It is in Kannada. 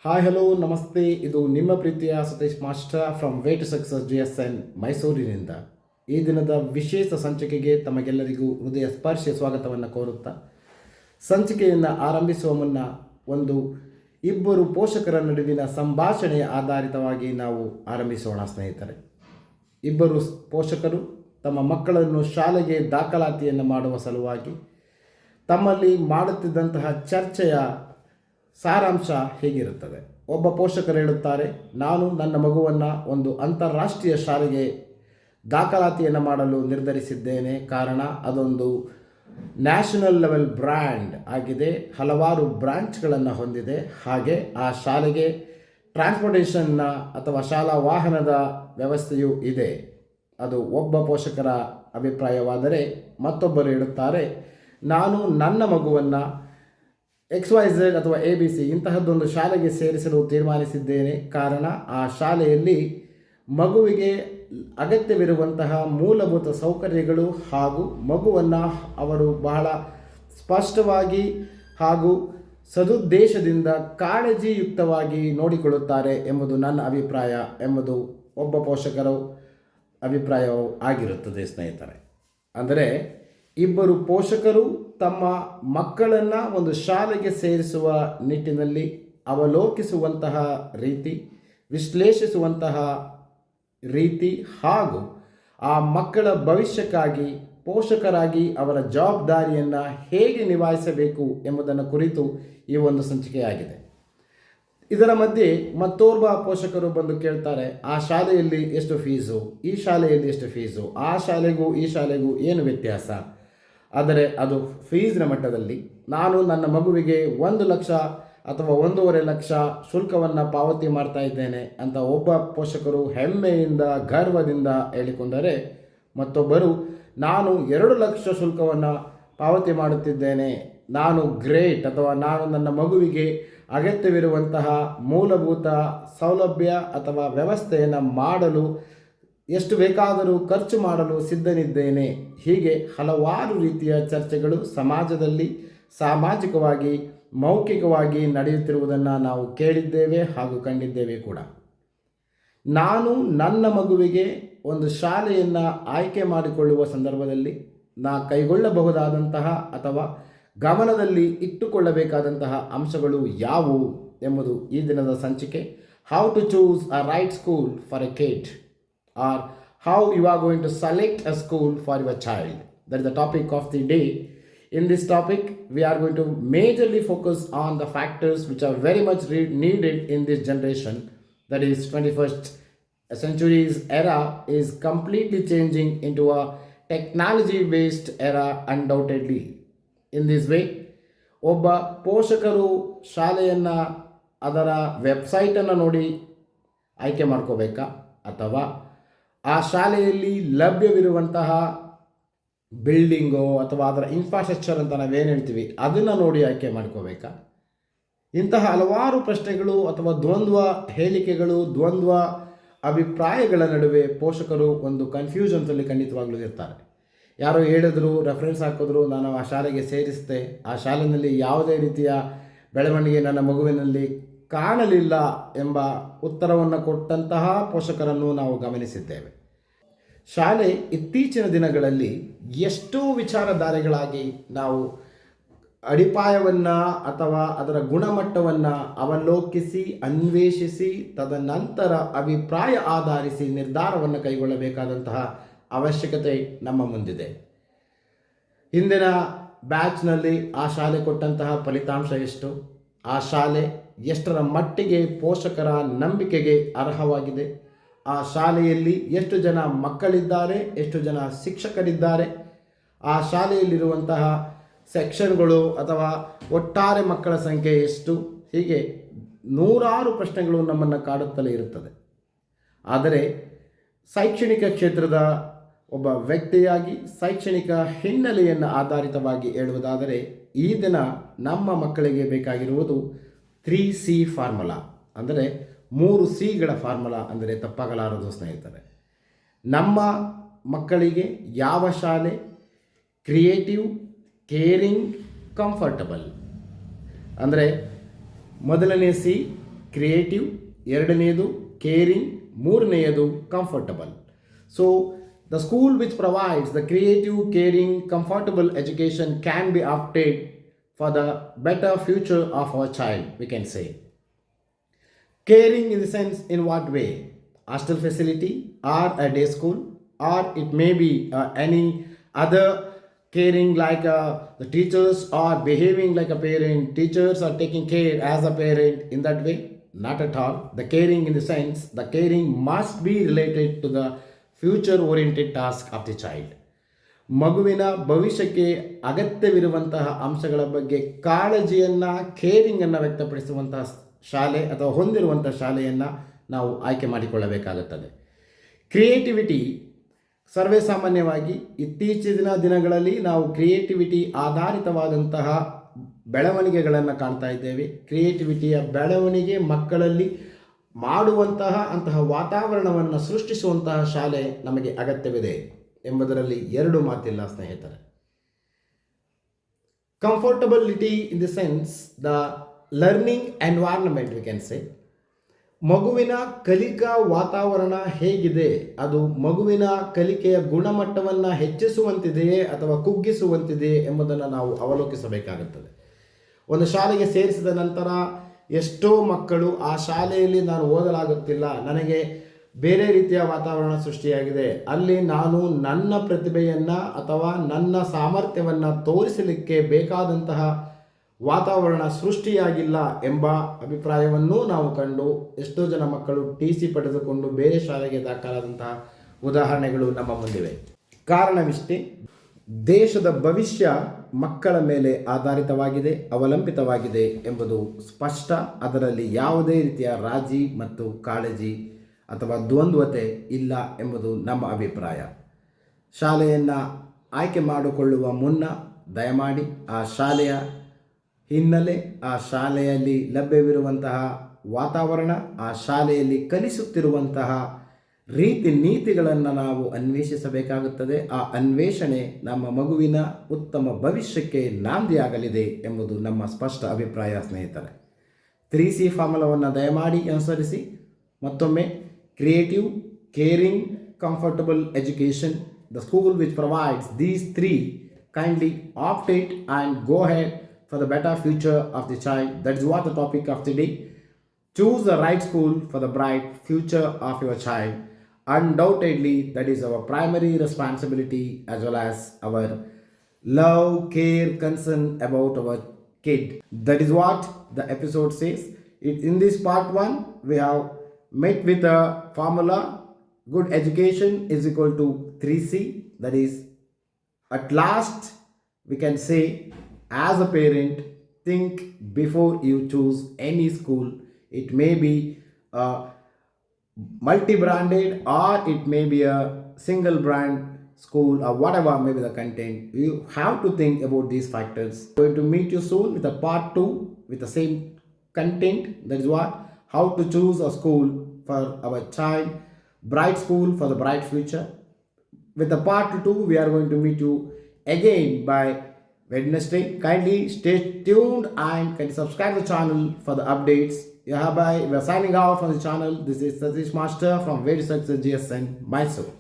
ಹಾಯ್ ಹಲೋ ನಮಸ್ತೆ. ಇದು ನಿಮ್ಮ ಪ್ರೀತಿಯ Satish master from way to success GSN ಮೈಸೂರಿನಿಂದ. ಈ ದಿನದ ವಿಶೇಷ ಸಂಚಿಕೆಗೆ ತಮಗೆಲ್ಲರಿಗೂ ಹೃದಯ ಸ್ಪರ್ಶಿ ಸ್ವಾಗತವನ್ನು ಕೋರುತ್ತಾ, ಸಂಚಿಕೆಯನ್ನು ಆರಂಭಿಸುವ ಮುನ್ನ ಒಂದು ಇಬ್ಬರು ಪೋಷಕರ ನಡುವಿನ ಸಂಭಾಷಣೆಯ ಆಧಾರಿತವಾಗಿ ನಾವು ಆರಂಭಿಸೋಣ ಸ್ನೇಹಿತರೆ. ಇಬ್ಬರು ಪೋಷಕರು ತಮ್ಮ ಮಕ್ಕಳನ್ನು ಶಾಲೆಗೆ ದಾಖಲಾತಿಯನ್ನು ಮಾಡುವ ಸಲುವಾಗಿ ತಮ್ಮಲ್ಲಿ ಮಾಡುತ್ತಿದ್ದಂತಹ ಚರ್ಚೆಯ ಸಾರಾಂಶ ಹೇಗಿರುತ್ತದೆ. ಒಬ್ಬ ಪೋಷಕರು ಹೇಳುತ್ತಾರೆ, ನಾನು ನನ್ನ ಮಗುವನ್ನು ಒಂದು ಅಂತಾರಾಷ್ಟ್ರೀಯ ಶಾಲೆಗೆ ದಾಖಲಾತಿಯನ್ನು ಮಾಡಲು ನಿರ್ಧರಿಸಿದ್ದೇನೆ. ಕಾರಣ ಅದೊಂದು ನ್ಯಾಷನಲ್ ಲೆವೆಲ್ ಬ್ರ್ಯಾಂಡ್ ಆಗಿದೆ, ಹಲವಾರು ಬ್ರಾಂಚ್ಗಳನ್ನು ಹೊಂದಿದೆ. ಹಾಗೆ ಆ ಶಾಲೆಗೆ ಟ್ರಾನ್ಸ್ಪೋರ್ಟೇಷನ್ನ ಅಥವಾ ಶಾಲಾ ವಾಹನದ ವ್ಯವಸ್ಥೆಯೂ ಇದೆ. ಅದು ಒಬ್ಬ ಪೋಷಕರ ಅಭಿಪ್ರಾಯವಾದರೆ, ಮತ್ತೊಬ್ಬರು ಹೇಳುತ್ತಾರೆ, ನಾನು ನನ್ನ ಮಗುವನ್ನು XYZ ಅಥವಾ ABC ಇಂತಹದ್ದೊಂದು ಶಾಲೆಗೆ ಸೇರಿಸಲು ತೀರ್ಮಾನಿಸಿದ್ದೇನೆ. ಕಾರಣ ಆ ಶಾಲೆಯಲ್ಲಿ ಮಗುವಿಗೆ ಅಗತ್ಯವಿರುವಂತಹ ಮೂಲಭೂತ ಸೌಕರ್ಯಗಳು ಹಾಗೂ ಮಗುವನ್ನು ಅವರು ಬಹಳ ಸ್ಪಷ್ಟವಾಗಿ ಹಾಗೂ ಸದುದ್ದೇಶದಿಂದ ಕಾಳಜಿಯುಕ್ತವಾಗಿ ನೋಡಿಕೊಳ್ಳುತ್ತಾರೆ ಎಂಬುದು ನನ್ನ ಅಭಿಪ್ರಾಯ ಎಂಬುದು ಒಬ್ಬ ಪೋಷಕರ ಅಭಿಪ್ರಾಯವೂ ಆಗಿರುತ್ತದೆ ಸ್ನೇಹಿತರೆ. ಅಂದರೆ ಇಬ್ಬರು ಪೋಷಕರು ತಮ್ಮ ಮಕ್ಕಳನ್ನು ಒಂದು ಶಾಲೆಗೆ ಸೇರಿಸುವ ನಿಟ್ಟಿನಲ್ಲಿ ಅವಲೋಕಿಸುವಂತಹ ರೀತಿ, ವಿಶ್ಲೇಷಿಸುವಂತಹ ರೀತಿ ಹಾಗೂ ಆ ಮಕ್ಕಳ ಭವಿಷ್ಯಕ್ಕಾಗಿ ಪೋಷಕರಾಗಿ ಅವರ ಜವಾಬ್ದಾರಿಯನ್ನು ಹೇಗೆ ನಿಭಾಯಿಸಬೇಕು ಎಂಬುದನ್ನು ಕುರಿತು ಈ ಒಂದು ಸಂಚಿಕೆಯಾಗಿದೆ. ಇದರ ಮಧ್ಯೆ ಮತ್ತೋರ್ವ ಪೋಷಕರು ಬಂದು ಕೇಳ್ತಾರೆ, ಆ ಶಾಲೆಯಲ್ಲಿ ಎಷ್ಟು ಫೀಸು, ಈ ಶಾಲೆಯಲ್ಲಿ ಎಷ್ಟು ಫೀಸು, ಆ ಶಾಲೆಗೂ ಈ ಶಾಲೆಗೂ ಏನು ವ್ಯತ್ಯಾಸ? ಆದರೆ ಅದು ಫೀಸ್ನ ಮಟ್ಟದಲ್ಲಿ ನಾನು ನನ್ನ ಮಗುವಿಗೆ 1,00,000 ಅಥವಾ 1,50,000 ಶುಲ್ಕವನ್ನು ಪಾವತಿ ಮಾಡ್ತಾ ಇದ್ದೇನೆ ಅಂತ ಒಬ್ಬ ಪೋಷಕರು ಹೆಮ್ಮೆಯಿಂದ ಗರ್ವದಿಂದ ಹೇಳಿಕೊಂಡರೆ, ಮತ್ತೊಬ್ಬರು ನಾನು 2,00,000 ಶುಲ್ಕವನ್ನು ಪಾವತಿ ಮಾಡುತ್ತಿದ್ದೇನೆ, ನಾನು ಗ್ರೇಟ್, ಅಥವಾ ನಾನು ನನ್ನ ಮಗುವಿಗೆ ಅಗತ್ಯವಿರುವಂತಹ ಮೂಲಭೂತ ಸೌಲಭ್ಯ ಅಥವಾ ವ್ಯವಸ್ಥೆಯನ್ನು ಮಾಡಲು ಎಷ್ಟು ಬೇಕಾದರೂ ಖರ್ಚು ಮಾಡಲು ಸಿದ್ಧನಿದ್ದೇನೆ. ಹೀಗೆ ಹಲವಾರು ರೀತಿಯ ಚರ್ಚೆಗಳು ಸಮಾಜದಲ್ಲಿ ಸಾಮಾಜಿಕವಾಗಿ ಮೌಖಿಕವಾಗಿ ನಡೆಯುತ್ತಿರುವುದನ್ನು ನಾವು ಕೇಳಿದ್ದೇವೆ ಹಾಗೂ ಕಂಡಿದ್ದೇವೆ ಕೂಡ. ನಾನು ನನ್ನ ಮಗುವಿಗೆ ಒಂದು ಶಾಲೆಯನ್ನು ಆಯ್ಕೆ ಮಾಡಿಕೊಳ್ಳುವ ಸಂದರ್ಭದಲ್ಲಿ ಕೈಗೊಳ್ಳಬಹುದಾದಂತಹ ಅಥವಾ ಗಮನದಲ್ಲಿ ಇಟ್ಟುಕೊಳ್ಳಬೇಕಾದಂತಹ ಅಂಶಗಳು ಯಾವುವು ಎಂಬುದು ಈ ದಿನದ ಸಂಚಿಕೆ. How to choose a right school for a kid, or how you are going to select a school for your child. That is the topic of the day. In this topic, we are going to majorly focus on the factors which are very much needed in this generation. That is 21st century's era is completely changing into a technology-based era undoubtedly. In this way, ಒಬ್ಬ ಪೋಷಕರು ಶಾಲೆಯನ್ನು ಅದರ ವೆಬ್ಸೈಟನ್ನು ನೋಡಿ ಆಯ್ಕೆ ಮಾಡ್ಕೋಬೇಕಾ, ಅಥವಾ ಆ ಶಾಲೆಯಲ್ಲಿ ಲಭ್ಯವಿರುವಂತಹ ಬಿಲ್ಡಿಂಗು ಅಥವಾ ಅದರ ಇನ್ಫ್ರಾಸ್ಟ್ರಕ್ಚರ್ ಅಂತ ನಾವೇನು ಹೇಳ್ತೀವಿ ಅದನ್ನು ನೋಡಿ ಆಯ್ಕೆ ಮಾಡ್ಕೋಬೇಕಾ? ಇಂತಹ ಹಲವಾರು ಪ್ರಶ್ನೆಗಳು ಅಥವಾ ದ್ವಂದ್ವ ಹೇಳಿಕೆಗಳು, ದ್ವಂದ್ವ ಅಭಿಪ್ರಾಯಗಳ ನಡುವೆ ಪೋಷಕರು ಒಂದು ಕನ್ಫ್ಯೂಷನ್ಸಲ್ಲಿ ಖಂಡಿತವಾಗ್ಲೂ ಇರ್ತಾರೆ. ಯಾರೋ ಹೇಳಿದ್ರು, ರೆಫರೆನ್ಸ್ ಹಾಕಿದ್ರು, ನಾನು ಆ ಶಾಲೆಗೆ ಸೇರಿಸಿದೆ, ಆ ಶಾಲೆಯಲ್ಲಿ ಯಾವುದೇ ರೀತಿಯ ಬೆಳವಣಿಗೆ ನನ್ನ ಮಗುವಿನಲ್ಲಿ ಕಾಣಲಿಲ್ಲ ಎಂಬ ಉತ್ತರವನ್ನು ಕೊಟ್ಟಂತಹ ಪೋಷಕರನ್ನು ನಾವು ಗಮನಿಸಿದ್ದೇವೆ. ಶಾಲೆ ಇತ್ತೀಚಿನ ದಿನಗಳಲ್ಲಿ ಎಷ್ಟೋ ವಿಚಾರಧಾರೆಗಳಾಗಿ ನಾವು ಅಡಿಪಾಯವನ್ನು ಅಥವಾ ಅದರ ಗುಣಮಟ್ಟವನ್ನು ಅವಲೋಕಿಸಿ ಅನ್ವೇಷಿಸಿ ತದನಂತರ ಅಭಿಪ್ರಾಯ ಆಧರಿಸಿ ನಿರ್ಧಾರವನ್ನು ಕೈಗೊಳ್ಳಬೇಕಾದಂತಹ ಅವಶ್ಯಕತೆ ನಮ್ಮ ಮುಂದಿದೆ. ಹಿಂದಿನ ಬ್ಯಾಚ್ನಲ್ಲಿ ಆ ಶಾಲೆ ಕೊಟ್ಟಂತಹ ಫಲಿತಾಂಶ ಎಷ್ಟು, ಆ ಶಾಲೆ ಎಷ್ಟರ ಮಟ್ಟಿಗೆ ಪೋಷಕರ ನಂಬಿಕೆಗೆ ಅರ್ಹವಾಗಿದೆ, ಆ ಶಾಲೆಯಲ್ಲಿ ಎಷ್ಟು ಜನ ಮಕ್ಕಳಿದ್ದಾರೆ, ಎಷ್ಟು ಜನ ಶಿಕ್ಷಕರಿದ್ದಾರೆ, ಆ ಶಾಲೆಯಲ್ಲಿರುವಂತಹ ಸೆಕ್ಷನ್ಗಳು ಅಥವಾ ಒಟ್ಟಾರೆ ಮಕ್ಕಳ ಸಂಖ್ಯೆ ಎಷ್ಟು, ಹೀಗೆ ನೂರಾರು ಪ್ರಶ್ನೆಗಳು ನಮ್ಮನ್ನು ಕಾಡುತ್ತಲೇ ಇರುತ್ತದೆ. ಆದರೆ ಶೈಕ್ಷಣಿಕ ಕ್ಷೇತ್ರದ ಒಬ್ಬ ವ್ಯಕ್ತಿಯಾಗಿ ಶೈಕ್ಷಣಿಕ ಹಿನ್ನೆಲೆಯನ್ನು ಆಧಾರಿತವಾಗಿ ಹೇಳುವುದಾದರೆ, ಈ ದಿನ ನಮ್ಮ ಮಕ್ಕಳಿಗೆ ಬೇಕಾಗಿರುವುದು 3C ಫಾರ್ಮುಲಾ, ಅಂದರೆ 3Cಗಳ ಫಾರ್ಮುಲಾ ಅಂದರೆ ತಪ್ಪಾಗಲಾರದು ಸ್ನೇಹಿತರೆ. ನಮ್ಮ ಮಕ್ಕಳಿಗೆ ಯಾವ ಶಾಲೆ ಕ್ರಿಯೇಟಿವ್, ಕೇರಿಂಗ್, ಕಂಫರ್ಟಬಲ್, ಅಂದರೆ ಮೊದಲನೇ ಸಿ ಕ್ರಿಯೇಟಿವ್, ಎರಡನೆಯದು ಕೇರಿಂಗ್, ಮೂರನೆಯದು comfortable. So the school which provides the creative, caring, comfortable education can be opted for the better future of our child, we can say. Caring in the sense, in what way? Hostel facility or a day school, or it may be any other caring like the teachers are behaving like a parent, teachers are taking care as a parent in that way. Not at all. The caring in the sense, the caring must be related to the future oriented task of the child. ಮಗುವಿನ ಭವಿಷ್ಯಕ್ಕೆ ಅಗತ್ಯವಿರುವಂತಹ ಅಂಶಗಳ ಬಗ್ಗೆ ಕಾಳಜಿಯನ್ನು, ಕೇರಿಂಗನ್ನು ವ್ಯಕ್ತಪಡಿಸುವಂತಹ ಶಾಲೆ ಅಥವಾ ಹೊಂದಿರುವಂಥ ಶಾಲೆಯನ್ನು ನಾವು ಆಯ್ಕೆ ಮಾಡಿಕೊಳ್ಳಬೇಕಾಗುತ್ತದೆ. ಕ್ರಿಯೇಟಿವಿಟಿ ಸರ್ವೇ ಸಾಮಾನ್ಯವಾಗಿ ಇತ್ತೀಚಿನ ದಿನಗಳಲ್ಲಿ ನಾವು ಕ್ರಿಯೇಟಿವಿಟಿ ಆಧಾರಿತವಾದಂತಹ ಬೆಳವಣಿಗೆಗಳನ್ನು ಕಾಣ್ತಾ ಇದ್ದೇವೆ. ಕ್ರಿಯೇಟಿವಿಟಿಯ ಬೆಳವಣಿಗೆ ಮಕ್ಕಳಲ್ಲಿ ಅಂತಹ ವಾತಾವರಣವನ್ನು ಸೃಷ್ಟಿಸುವಂತಹ ಶಾಲೆ ನಮಗೆ ಅಗತ್ಯವಿದೆ ಎಂಬುದರಲ್ಲಿ ಎರಡು ಮಾತಿಲ್ಲ ಸ್ನೇಹಿತರೆ. Comfortability in the sense the learning environment, we can say. ಮಗುವಿನ ಕಲಿಕಾ ವಾತಾವರಣ ಹೇಗಿದೆ, ಅದು ಮಗುವಿನ ಕಲಿಕೆಯ ಗುಣಮಟ್ಟವನ್ನು ಹೆಚ್ಚಿಸುವಂತಿದೆಯೇ ಅಥವಾ ಕುಗ್ಗಿಸುವಂತಿದೆಯೇ ಎಂಬುದನ್ನು ನಾವು ಅವಲೋಕಿಸಬೇಕಾಗುತ್ತದೆ. ಒಂದು ಶಾಲೆಗೆ ಸೇರಿಸಿದ ನಂತರ ಎಷ್ಟೋ ಮಕ್ಕಳು ಆ ಶಾಲೆಯಲ್ಲಿ ನಾನು ಓದಲಾಗುತ್ತಿಲ್ಲ, ನನಗೆ ಬೇರೆ ರೀತಿಯ ವಾತಾವರಣ ಸೃಷ್ಟಿಯಾಗಿದೆ, ಅಲ್ಲಿ ನಾನು ನನ್ನ ಪ್ರತಿಭೆಯನ್ನು ಅಥವಾ ನನ್ನ ಸಾಮರ್ಥ್ಯವನ್ನು ತೋರಿಸಲಿಕ್ಕೆ ಬೇಕಾದಂತಹ ವಾತಾವರಣ ಸೃಷ್ಟಿಯಾಗಿಲ್ಲ ಎಂಬ ಅಭಿಪ್ರಾಯವನ್ನೂ ನಾವು ಕಂಡು ಎಷ್ಟೋ ಜನ ಮಕ್ಕಳು TC ಪಡೆದುಕೊಂಡು ಬೇರೆ ಶಾಲೆಗೆ ದಾಖಲಾದಂತಹ ಉದಾಹರಣೆಗಳು ನಮ್ಮ ಮುಂದಿವೆ. ಕಾರಣವಿಷ್ಟೇ, ದೇಶದ ಭವಿಷ್ಯ ಮಕ್ಕಳ ಮೇಲೆ ಆಧಾರಿತವಾಗಿದೆ, ಅವಲಂಬಿತವಾಗಿದೆ ಎಂಬುದು ಸ್ಪಷ್ಟ. ಅದರಲ್ಲಿ ಯಾವುದೇ ರೀತಿಯ ರಾಜಿ ಮತ್ತು ಕಾಳಜಿ ಅಥವಾ ದ್ವಂದ್ವತೆ ಇಲ್ಲ ಎಂಬುದು ನಮ್ಮ ಅಭಿಪ್ರಾಯ. ಶಾಲೆಯನ್ನು ಆಯ್ಕೆ ಮಾಡಿಕೊಳ್ಳುವ ಮುನ್ನ ದಯಮಾಡಿ ಆ ಶಾಲೆಯ ಹಿನ್ನೆಲೆ, ಆ ಶಾಲೆಯಲ್ಲಿ ಲಭ್ಯವಿರುವಂತಹ ವಾತಾವರಣ, ಆ ಶಾಲೆಯಲ್ಲಿ ಕಲಿಸುತ್ತಿರುವಂತಹ ರೀತಿ ನೀತಿಗಳನ್ನು ನಾವು ಅನ್ವೇಷಿಸಬೇಕಾಗುತ್ತದೆ. ಆ ಅನ್ವೇಷಣೆ ನಮ್ಮ ಮಗುವಿನ ಉತ್ತಮ ಭವಿಷ್ಯಕ್ಕೆ ನಾಂದಿಯಾಗಲಿದೆ ಎಂಬುದು ನಮ್ಮ ಸ್ಪಷ್ಟ ಅಭಿಪ್ರಾಯ ಸ್ನೇಹಿತರೆ. 3C ಫಾರ್ಮುಲಾವನ್ನು ದಯಮಾಡಿ ಅನುಸರಿಸಿ. ಮತ್ತೊಮ್ಮೆ, creative, caring, comfortable education, the school which provides these 3, kindly opt it and go ahead for the better future of the child. That is what the topic of the day. Choose the right school for the bright future of your child. Undoubtedly, that is our primary responsibility as well as our love, care, concern about our kid. That is what the episode says. In this part 1, we have met with a formula. Good education is equal to 3C. That is, at last, we can say, as a parent, think before you choose any school. It may be a multi-branded or it may be a single brand school or whatever may be the content. You have to think about these factors. I'm going to meet you soon with a part 2 with the same content. That is what? How to choose a school for our child. Bright school for the bright future. With the part 2, we are going to meet you again by Wednesday. Kindly stay tuned and can subscribe the channel for the updates. Yeah, bye. We are signing out from the channel. This is Satish Master from Way to Success GSN, Mysore.